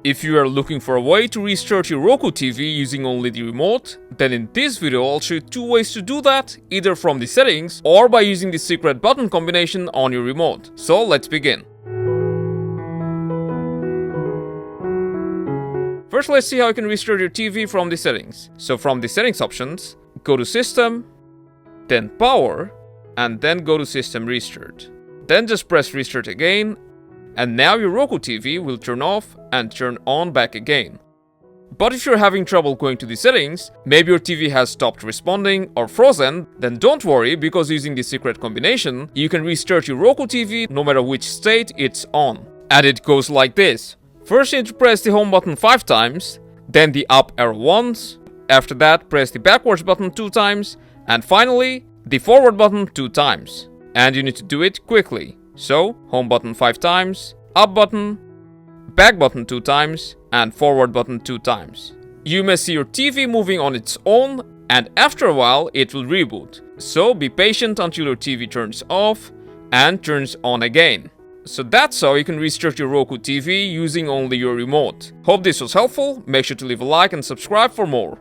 If you are looking for a way to restart your Roku TV using only the remote, then in this video I'll show you 2 ways to do that, either from the settings or by using the secret button combination on your remote. So let's begin. First, let's see how you can restart your TV from the settings. So from the settings options, go to System, then Power, and then go to System Restart. Then just press Restart again, and now your Roku TV will turn off and turn on back again. But if you're having trouble going to the settings, maybe your TV has stopped responding or frozen, then don't worry, because using the secret combination, you can restart your Roku TV no matter which state it's on. And it goes like this. First you need to press the home button 5 times, then the up arrow once, after that press the backwards button 2 times, and finally the forward button 2 times. And you need to do it quickly. So, home button 5 times, up button, back button 2 times, and forward button 2 times. You may see your TV moving on its own, and after a while it will reboot. So be patient until your TV turns off and turns on again. So that's how you can restart your Roku TV using only your remote. Hope this was helpful, make sure to leave a like and subscribe for more.